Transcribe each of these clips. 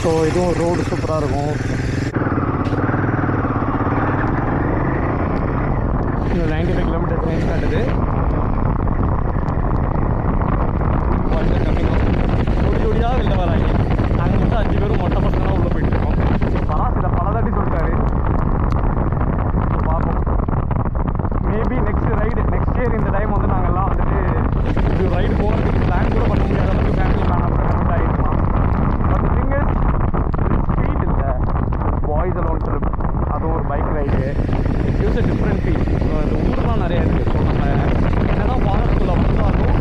So இதுவும் road சூப்பராக இருக்கும். இன்னும் 95 கிலோமீட்டர் ரேஞ்ச் காட்டுது. ஜோடி ஜோடியாக வெளில வராங்க. நாங்கள் மட்டும் 5 பேரும் மொட்டை பசங்க உள்ளே போயிட்டுருக்கோம். பராஸ் இதை பல தாட்டி சொல்லிட்டாரு. ஸோ பார்ப்போம். மேபி நெக்ஸ்ட் இயர் இந்த டைம் வந்து நாங்கள்லாம் வந்துட்டு இது ரைடு போகிறதுக்கு பிளான் கூட பண்ண முடியாத அளவுக்கு ஃபேமிலி பிளான் அப்புறம் கமிட் ஆகிருக்கலாம். பட் திங் இஸ் ஸ்பீட் இல்லை, பாய்ஸ் அலோன் ட்ரிப், அதுவும் ஒரு bike ride, it gives a different feel. இந்த ஊர்லாம் நிறையா இருக்குது. ஸோ நம்ம என்னதான் ஃபாரஸ்ட்குள்ளே வந்தாலும்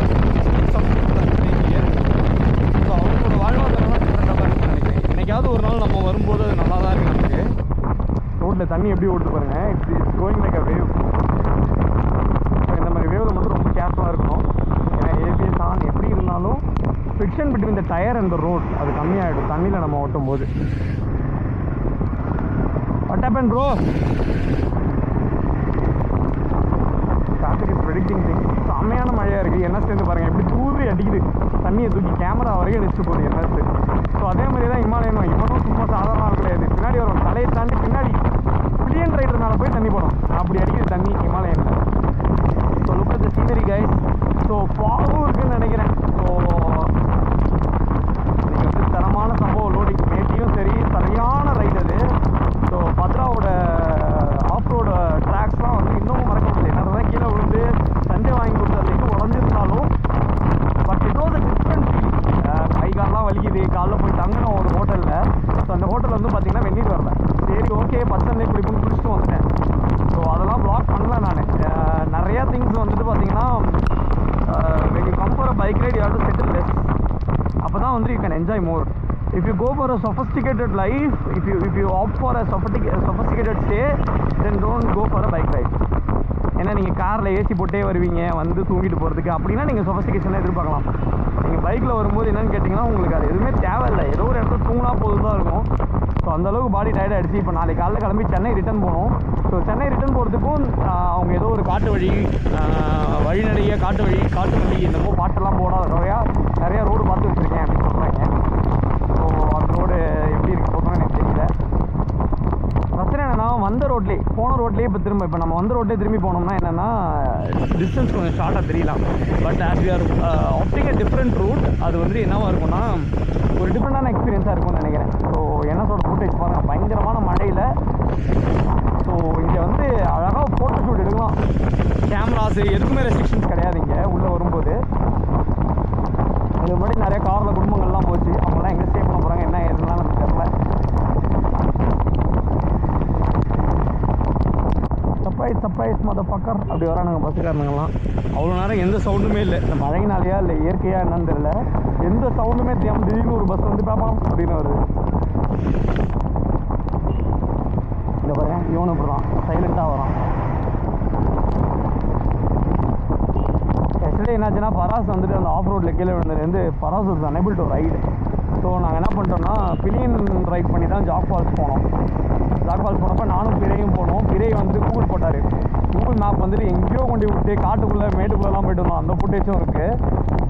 ஸோ அவங்களோட வாழ்வாதாரம்லாம் டிஃப்ரெண்ட்டாக தான் இருக்குன்னு நினைக்கிறேன். என்னைக்காவது ஒரு நாள் நம்ம வரும்போது அது நல்லா தான் இருக்குது. நமக்கு ரோட்டில் தண்ணி எப்படி ஓடுது பாருங்கள். It's going like a wave. இந்த மாதிரி வேவில் மட்டும் ரொம்ப கேர்ஃபுல்லாக இருக்கணும். ஏன்னா ஏபிஎஸ் ஆன் எப்படி இருந்தாலும் friction between the tyre and the road அது கம்மியாகிடும் தண்ணியில் நம்ம ஓட்டும் போது. What happen bro? காற்றுக்கு ப்ரெடிக்டிங் திங். செம்மையான மழையாக இருக்குது. என்ன சேர்ந்து பாருங்கள் எப்படி தூவி அடிக்குது. தண்ணியை தூக்கி கேமரா வரைக்கும் அடிச்சுட்டு போகுது என்எஸ். ஸோ அதே மாதிரி தான் இமாலயனும். இவனும் சும்மா சாதாரண கிடையாது. பின்னாடி வரும் தலையை தாண்டி பின்னாடி பில்லியன் ரைடர்னால போய் தண்ணி போடும். அப்படி அடிக்குது தண்ணி இமாலயனில். So look at the scenery guys. So ஃபாகும் இருக்குதுன்னு நினைக்கிறேன். ஸோ நீங்கள் வந்து தரமான சம்பவம் லோடிங் மேட்டியும் சரி சரியான ரைடு அது. ஸோ பத்ராவோட ஆஃப் ரோடு ட்ராக்ஸ்லாம் வந்து இன்னமும் மறக்க முடியல. என்ன தான் கீழே விழுந்து சண்டே வாங்கி கொடுத்ததுக்கு உடஞ்சிருந்தாலும் but it was a different feel. கை காலெலாம் வலிக்குது. காலைல போய் தங்கினோம் ஒரு ஹோட்டலில். ஸோ அந்த ஹோட்டலில் வந்து பார்த்திங்கன்னா வெந்நீர் வரல. சரி ஓகே பச்சை குடிப்புன்னு குடிச்சிட்டு வந்துட்டேன். ஸோ அதெல்லாம் ப்ளாக் பண்ணல நான். நிறையா திங்ஸ் வந்துட்டு பார்த்தீங்கன்னா when you come for a bike ride you have to settle less. அப்போ தான் வந்து you can enjoy more. If you go for a sophisticated life, if you opt for a sophisticated stay, then don't go for a bike ride. ஏன்னா நீங்கள் காரில் AC போட்டே வருவீங்க வந்து தூங்கிட்டு போகிறதுக்கு. அப்படின்னா நீங்கள் சொஃபஸ்டிகேஷனாக எதிர்பார்க்கலாம். நீங்கள் பைக்கில் வரும்போது என்னென்னு கேட்டிங்கன்னா உங்களுக்கு அது எதுவுமே தேவையில்லை. ஏதோ ஒரு இடத்துல தூங்கினா போதும் தான் இருக்கும். ஸோ அந்தளவுக்கு பாடி டயர்ட் ஆகிடுச்சு. இப்போ நாளைக்கு காலையில் கிளம்பி சென்னை ரிட்டன் போகணும். ஸோ சென்னை ரிட்டன் போகிறதுக்கும் அவங்க ஏதோ ஒரு காட்டு வழி வழிநடைய காட்டு வழி என்னமோ பாட்டெல்லாம் போடாத நிறையா ரோடு பார்த்து வச்சுருக்கேன் அப்படின்னு சொல்கிறாங்க. ஸோ அந்த ரோடு எப்படி இருக்கு போகணும்னு எனக்கு தெரியல. பிரச்சனை என்னென்னா போன ரோட்லேயே இப்போ நம்ம வந்த ரோட்லேயே திரும்பி போனோம்னா என்னென்னா டிஸ்டன்ஸ் கொஞ்சம் ஷார்ட்டாக தெரியலாம். But as we are opting a different route அது வந்து என்னவாக இருக்கும்னா ஒரு டிஃப்ரெண்டான எக்ஸ்பீரியன்ஸாக இருக்கும்னு நினைக்கிறேன். ஸோ என்எஸோட ஃபுட்டேஜ் பாருங்கள் பயங்கரமான மழையில். ஸோ இங்கே வந்து அழகாக ஃபோட்டோ ஷூட் எடுக்கலாம். கேமராஸு எதுக்குமே ரெஸ்ட்ரிக்ஷன்ஸ் கிடையாது இங்கே உள்ளே வரும்போது. இதுக்கு முன்னாடி நிறைய காரில் குடும்பங்கள்லாம் போச்சு. அவங்களாம் எங்கே ஸ்டே பண்ண போகிறாங்க என்ன ஏதுலாம் நமக்கு தெரியல. சர்ப்ரைஸ் மதர்ஃபக்கர் அப்படி வரானுங்க பஸ்ஸுக்காரனுங்கெல்லாம். அவ்வளோ நேரம் எந்த சவுண்டுமே இல்லை. இந்த மழைனாலையா இல்லை இயற்கையாக என்னன்னு தெரியல. எந்த சவுண்டுமே தெரியாமல் திடீர்னு ஒரு பஸ் வந்து பார்ப்போம் அப்படின்னு வருது. இந்த பாருங்க இவனு இப்படி தான் சைலண்ட்டாக வரான். ஆக்சுவலி என்னாச்சுன்னா பராஸ் வந்துட்டு அந்த ஆஃப் ரோட்டில் கீழே விழுந்ததுலேருந்து Paras was unable to ride. So நாங்கள் என்ன பண்ணிட்டோம்னா பிலியன் ரைட் பண்ணி தான் ஜாக் ஃபால்ஸ் போனோம். ஜாக் ஃபால்ஸ் போனப்போ நானும் பிறையும் போனோம். பிறை வந்து கூகுள் போட்டார். கூகுள் மேப் வந்துட்டு எங்கேயோ கொண்டு விட்டு காட்டுக்குள்ளே மேட்டுக்குள்ளெல்லாம் போய்ட்டு வந்தோம். அந்த ஃபுட்டேஜும் இருக்குது.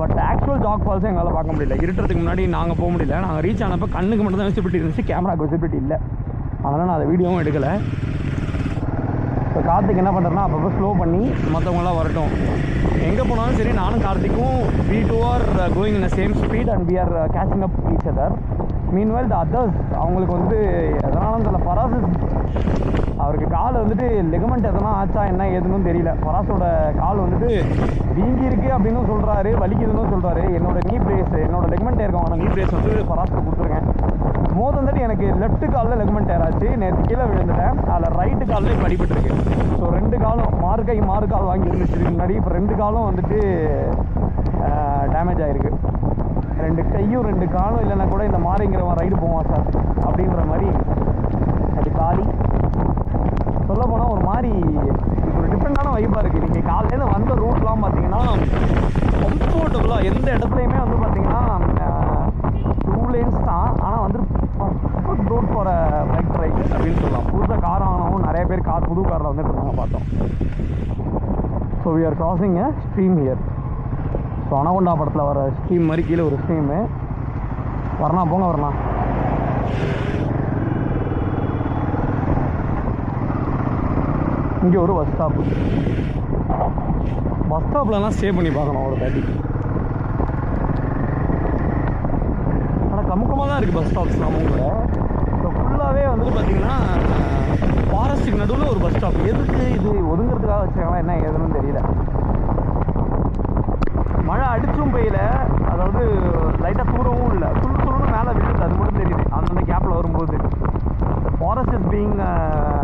பட் ஆக்சுவல் ஜாக் ஃபால்ஸும் எங்களால் பார்க்க முடியல. இருட்டுறதுக்கு முன்னாடி நாங்கள் போக முடியல. நாங்கள் ரீச் ஆனப்போ கண்ணுக்கு மட்டும் தான் விசிபிலிட்டி இருந்துச்சு. கேமராவுக்கு விசிபிலிட்டி இல்லை. அதனால் நான் அதை வீடியோவும் எடுக்கலை. ஸோ கார்த்திக் என்ன பண்ணுறேன்னா அப்பப்போ ஸ்லோ பண்ணி மற்றவங்களாம் வரட்டும். எங்கே போனாலும் சரி நானும் கார்த்திக்கும் we two are going in the same speed and we are catching up each other. Meanwhile the others அவங்களுக்கு வந்து எதனாலும் தெரியல. பராஸ் அவருக்கு கால் வந்துட்டு லெகமெண்ட் எதனா ஆச்சா என்ன ஏதுன்னு தெரியல. பராஸோட கால் வந்துட்டு வீங்கி இருக்குது அப்படின்னு சொல்கிறாரு, வலிக்குதுன்னு சொல்கிறாரு. என்னோட நீ பிரேஸ் என்னோட லெகமெண்ட் இருக்கவங்க நீ பிரேஸ் வந்து பராஸுக்கு கொடுத்துருக்கேன். மோது வந்துட்டு எனக்கு லெஃப்ட் காலில் லெகமெண்ட் ஏறாச்சு. நேற்று கீழே விழுந்துட்டேன். அதில் ரைட்டு காலில் படிபட்டுருக்கு. ஸோ 2 காலும் மாறு கால் வாங்கி இருந்துச்சு முன்னாடி. இப்போ 2 காலும் வந்துட்டு டேமேஜ் ஆகிருக்கு. 2 கையும் 2 காலும் இல்லைன்னா கூட இந்த மாறிங்கிறவன் ரைடு போவான் சார் அப்படின்ற மாதிரி அது காலி. சொல்ல போனால் ஒரு மாதிரி ஒரு டிஃப்ரெண்டான வைப்பாக இருக்குது. நீங்கள் காலையில் வந்த ரூட்லாம் பார்த்தீங்கன்னா கம்ஃபர்டபுளாக எந்த இடத்துலையுமே வந்து பார்த்தீங்கன்னா 2 lanes தான். ஆனால் வந்து perfect road for bike ride அப்படின்னு சொல்லலாம். புதுசாக கார் வாங்கினவும் நிறைய பேர் புது காரில் வந்துட்டு இருந்தாங்க பார்த்தோம். So we are crossing a stream here. So Anaconda படத்தில் வர ஸ்ட்ரீம் மாதிரி கீழே ஒரு ஸ்ட்ரீமு. வரலாம் போங்க வரலாம். இங்கே ஒரு பஸ் ஸ்டாப்பு. பஸ் ஸ்டாப்லலாம் ஸ்டே பண்ணி பார்க்கணும் ஒரு தாட்டி. ஆனால் கமுக்கமாக தான் இருக்குது பஸ் ஸ்டாப்ஸ் நம்மளோட. இப்போ ஃபுல்லாகவே வந்துட்டு பார்த்திங்கன்னா ஃபாரஸ்ட்டுக்கு நடுவில் ஒரு பஸ் ஸ்டாப். எதுக்கு இது ஒதுங்கிறதுக்காக வச்சுருக்காங்களா என்ன ஏதுன்னு தெரியல. மழை அடிச்சும் பெய்யல, அதாவது லைட்டாக தூரவும் இல்லை, துருன்னு மேலே விட்டுது, அது மட்டும் தெரியுது அந்தந்த கேப்பில் வரும்போது. Forest is being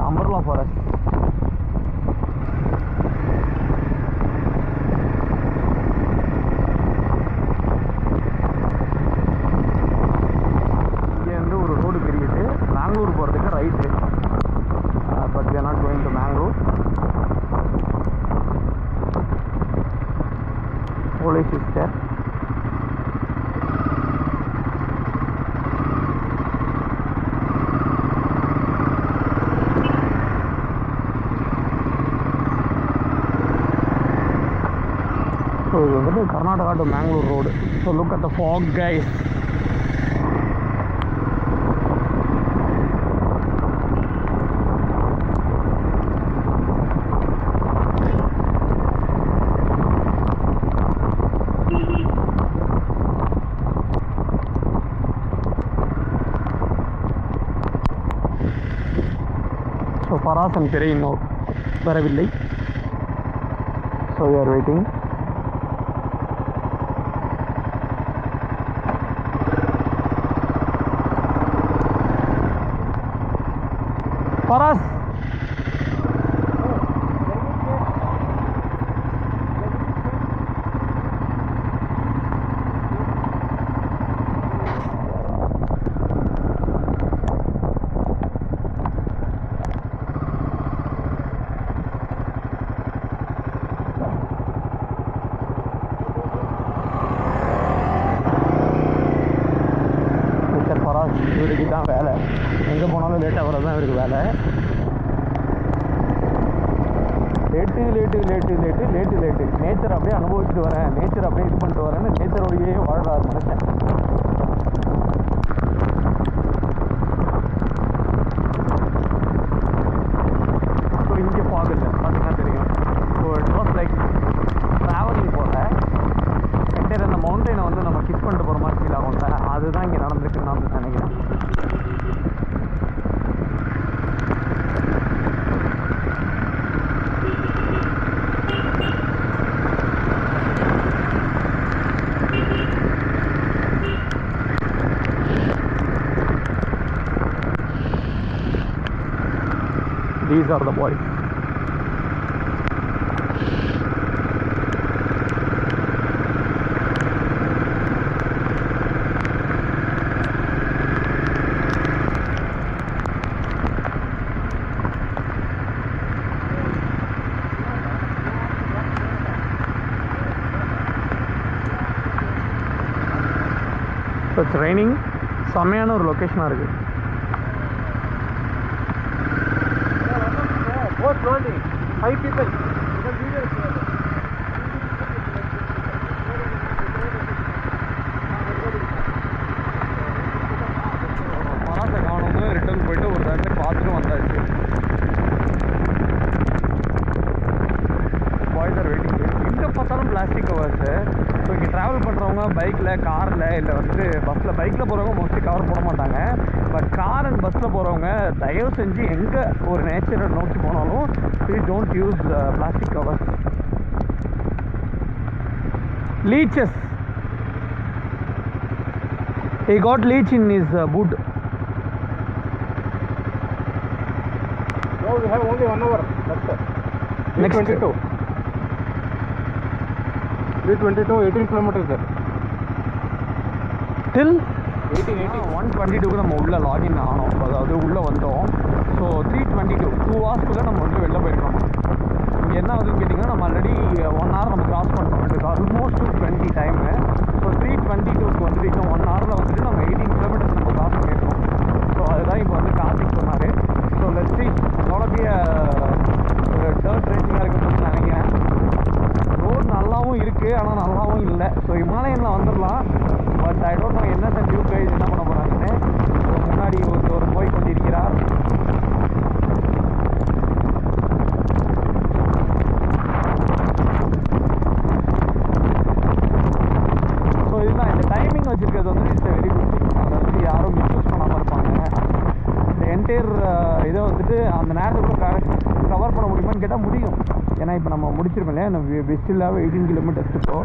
umbrella forest. இங்கேருந்து ஒரு ரோடு பிரியுது மேங்களூர் போகிறதுக்கு right. But we are not going to Mangalore. Police is there. So இது வந்துட்டு Karnataka to Mangalore road. So look at the fog guys. So Faraz and பிறை இன்னும் வரவில்லை. So we are waiting. Faraz இவருக்கு தான் வேலை. எங்கே போனாலும் லேட்டாக வர்றது தான் இவருக்கு வேலை. லேட்டு நேச்சர் அப்படியே அனுபவிச்சுட்டு வரேன், நேச்சர் அப்படியே இது பண்ணிட்டு வரேன்னு நேச்சரோடையே வாழ்றாரு மனுஷன். ஸோ இங்கே ஃபாக் இல்லை பார்த்தீங்கன்னா தெரியும். So it was like travelling போல் என்டையர் அந்த மவுண்டனை வந்து நம்ம கிஸ் பண்ணிட்டு போகிற மாதிரி ஃபீல் ஆகும்ல, அதுதான் இங்கே நடந்திருக்குன்னு நான் நினைக்கிறேன். These are the boys. So it's raining. செம்மையான ஒரு லொக்கேஷனாக இருக்குது. Both loading, 5 people. மராசை காணோம்னு ரிட்டர்ன் போயிட்டு ஒரு இடத்துல பார்த்துட்டு வந்தாச்சு. Boys are waiting. எங்கே பார்த்தாலும் பிளாஸ்டிக் கவர்ஸு. ஸோ இங்கே ட்ராவல் பண்ணுறவங்க பைக்கில், காரில், இல்லை வந்துட்டு பஸ்ஸில், பைக்கில் போகிறவங்க மோஸ்ட்லி கவர் போட மாட்டாங்க. பட் கார் அண்ட் பஸ்ஸில் போகிறவங்க தயவு செஞ்சு எங்கே ஒரு நேச்சரை நோக்கி போனாலும் please don't use plastic covers. Leeches. He got leech in his boot. No, we have only 1 hour. That's it. Next 22. 322, 18 kilometers there. Till 18. 122க்கு நம்ம உள்ளே லாகின் ஆனோம், அதாவது உள்ளே வந்தோம். ஸோ 322 2 ஹவர்ஸ்க்குள்ளே நம்ம வந்து வெளில போயிருக்கோம். இங்கே என்ன ஆகுதுன்னு கேட்டிங்கன்னா, நம்ம ஆல்ரெடி 1 hour நம்ம கிராஸ் பண்ணிட்டோம். It almost 20 time. ஸோ 322க்கு வந்துட்டு இன்னும் 1 hourல வந்துட்டு நம்ம 18 கிலோமீட்டர்ஸ் நம்ம கிராஸ் பண்ணியிருக்கோம். ஸோ அதுதான் இப்போ வந்து கார்த்திக் சொன்னார். ஸோ லெட்ஸ் see எவ்வளோக்கு டர்ட் ரேசிங்காக இருக்குன்னு நினைக்கிறேன். ரோடு நல்லாவும் இருக்குது, ஆனால் நல்லாவும் இல்லை. ஸோ இமாலயனில் வந்துடலாம். பட் ஐ டோன்ட் நோ என்ன டியூப் கைஸ் என்ன பண்ண போகிறாங்கன்னு. ஸோ முன்னாடி என்டையர் இதை வந்துட்டு அந்த நேரத்துக்குள்ள கவர் பண்ண முடியுமான்னு கேட்டால் முடியும். ஏன்னா இப்போ நம்ம முடிச்சிருக்கோம் இல்லையா, வெஸ்டில் 18 கிலோமீட்டர்ஸ் இப்போ.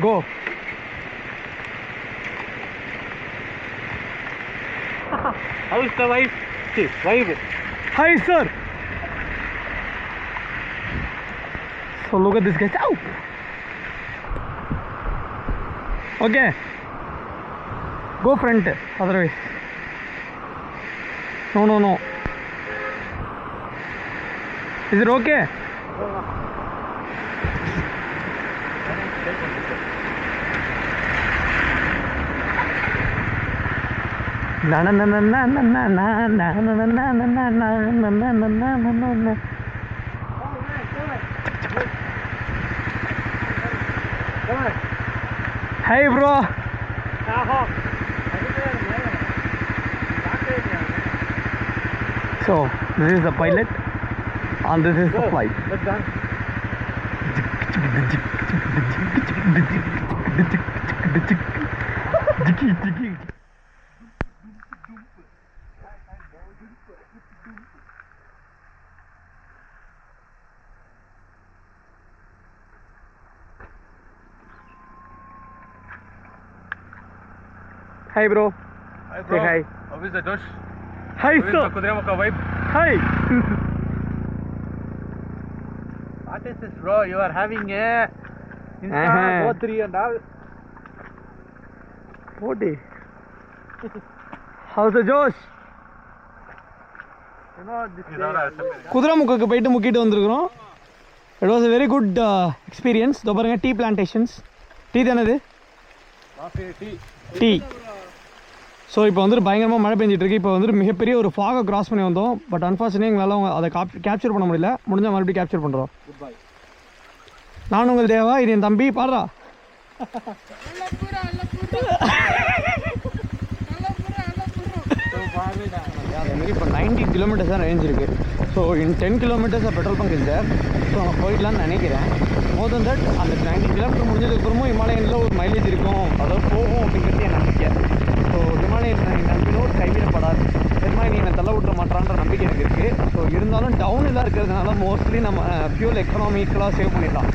Go. How's the vibe? Vibe. Hi, sir. So look at this guy. Ow. Okay. Go front. Otherwise. No. Is it okay? Na na na na na na na na na na na na na na na na. Hey bro. So this is the pilot and this is the flight. That's done. Hi bro. Hi Say hi. How is the Josh? Hi How is sir. the Kudremukha vibe? Hi. What is this, bro? You are having a Insta O3 and all. What is? How's the Josh? You know this. Kudremukha போயிட்டு முக்கிட்டு வந்திருக்கிறோம். It was a very good experience. இதோ பாருங்க tea plantations. Tea தானது? Coffee, tea. Tea. So இப்போ வந்துட்டு பயங்கரமாக மழை பெஞ்சிட்டு இருக்கு. இப்போ வந்துட்டு மிகப்பெரிய ஒரு ஃபாகை கிராஸ் பண்ணி வந்தோம். பட் அன்ஃபார்ச்சுனேட்லி எங்களால் அதை கேப்சர் பண்ண முடியல. முடிஞ்சால் மறுபடியும் கேப்சர் பண்ணுறோம். Goodbye. நான் உங்கள் தேவா, இது என் தம்பி. பாடுறா. அதேமாரி இப்போ 90 கிலோமீட்டர்ஸ் தான் ரேஞ்ச் இருக்குது. So in 10 kilometres petrol bunk இல்லை. ஸோ நான் போயிடலான்னு நினைக்கிறேன். மோர் தென் தட் அந்த 90 கிலோமீட்டர் முடிஞ்சதுக்கப்புறமும் ஹிமாலயனில் ஒரு மைலேஜ் இருக்கும், அதாவது போகும் அப்படிங்கிறது என் நம்பிக்கை. ஸோ ஹிமாலயன் நம்பினோடு கைவிடப்படாது. பெருமா நீ என்னை தள்ள விட்டுற மாட்டான்ற நம்பிக்கை எனக்கு இருக்குது. ஸோ இருந்தாலும் டவுனில் இருக்கிறதுனால மோஸ்ட்லி நம்ம ஃபியூல் எக்கனாமிக்கலாக சேவ் பண்ணிடலாம்.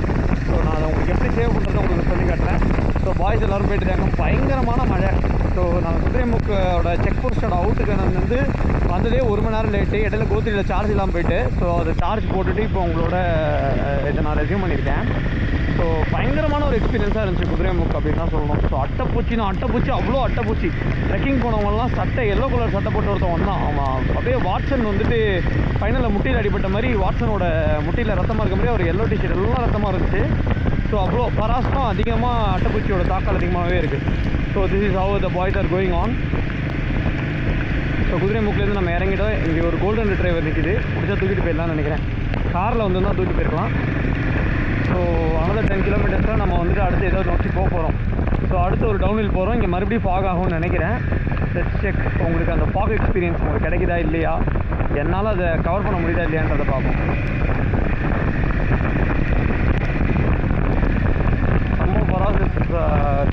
ஸோ நான் அதை உங்களுக்கு எப்படி சேவ் பண்ணுறதை உங்களுக்கு சொல்லி காட்டுறேன். ஸோ பாய்ஸ் எல்லோரும் போயிட்டு இருக்காங்க. பயங்கரமான மழை. ஸோ நான் குதிரைமுக்கோட செக் போஸ்ட்டோட அவுட்டுக்கு நான் வந்து வந்ததே 1 மணி நேரம் லேட்டு. இடையில கோத்திரியில் சார்ஜ் இல்லாமல் போயிட்டு, ஸோ அதை சார்ஜ் போட்டுட்டு இப்போ உங்களோட இதை நான் ரெஸ்யூம் பண்ணியிருக்கேன். ஸோ பயங்கரமான ஒரு எக்ஸ்பீரியன்ஸாக இருந்துச்சு குதிரைமுக் அப்படின்னு தான் சொல்லணும். ஸோ அட்டைப்பூச்சி அவ்வளோ அட்டைப்பூச்சி. ட்ரெக்கிங் போனவங்கலாம் சட்டை எல்லோ கலர் சட்டை போட்டு ஒருத்தன் வந்தான். அவன் அப்படியே வாட்சன் வந்துட்டு ஃபைனலில் முட்டியில் அடிப்பட்ட மாதிரி வாட்சனோட முட்டியில் ரத்தமாக இருக்க மாதிரி ஒரு எல்லோ டிஷர்ட் எல்லாம் ரத்தமாக இருந்துச்சு. ஸோ அவ்வளோ பராசம் அதிகமாக அட்டைப்பூச்சியோட தாக்கல் அதிகமாகவே இருக்குது. So this is how the boys are going on. So குதிரைமுக்கிலேருந்து நம்ம இறங்கிட்டோம். இங்கே ஒரு கோல்டன் ரிட்ரைவர் நிற்கிது. முடிச்சா தூக்கிட்டு போயிடலாம்னு நினைக்கிறேன். காரில் வந்து தான் தூக்கிட்டு போயிருக்கலாம். ஸோ அனதர் 10 கிலோமீட்டர்ஸில் நம்ம வந்துட்டு அடுத்து ஏதோ நோக்கி போக போகிறோம். ஸோ அடுத்து ஒரு டவுன்ஹில் போகிறோம். இங்கே மறுபடியும் ஃபாக் ஆகும்னு நினைக்கிறேன். Let's check. உங்களுக்கு அந்த ஃபாக் எக்ஸ்பீரியன்ஸ் உங்களுக்கு கிடைக்குதா இல்லையா, என்னால் அதை கவர் பண்ண முடியுதா இல்லையான்றதை பார்ப்போம். நம்ம பராஸ் இஸ்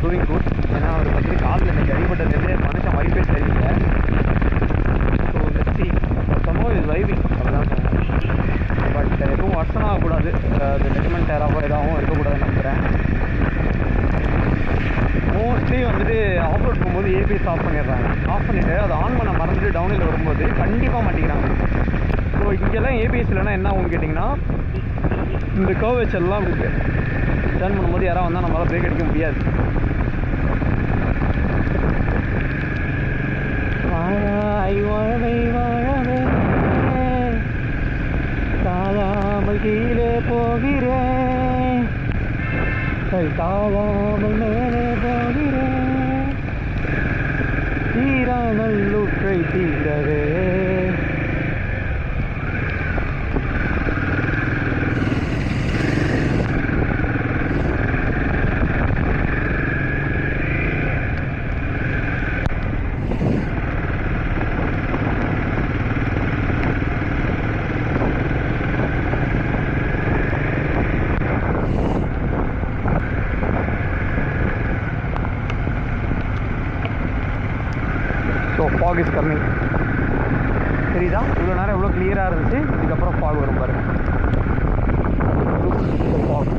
டூயிங் குட். ஏன்னா அவருக்கு வந்து காலில் இன்றைக்கி அடிபட்டதுலேருந்தே மனுஷன் வைப்பே தெரியல. So let's see. சமோ இஸ் வைவிங் அப்படிதான் சொன்னேன். பட் எதுவும் வருஷம் ஆகக்கூடாது. அது லெக்மெண்ட் டேராவோ எதாவும் இருக்கக்கூடாதுன்னு நம்புகிறேன். ஏபிஎஸ் ஆஃப் பண்ணிடுறாங்க. ஆஃப் பண்ணிவிட்டு அதை ஆன் பண்ண மறந்துட்டு டவுனில் வரும்போது கண்டிப்பாக மாட்டிக்கிறாங்க. ஸோ இங்கெல்லாம் ஏபிஎஸ் இல்லைன்னா என்ன ஆகும்னு கேட்டிங்கன்னா, இந்த கர்வ் வச்செல்லாம் இருக்குது. டர்ன் பண்ணும்போது யாராவது வந்தால் நம்மளால் பிரேக் அடிக்க முடியாது. வாழவே தாழாமல் கீழே போகிறேன், தாழாமல் மேலே போகிறேன், தீரா நல்லுற்றை தீரவே. So fog is coming. சரிதா? இவ்வளோ நேரம் எவ்வளோ கிளியராக இருந்துச்சு. இதுக்கப்புறம் ஃபாக் வரும் பாருங்க. ஃபாக்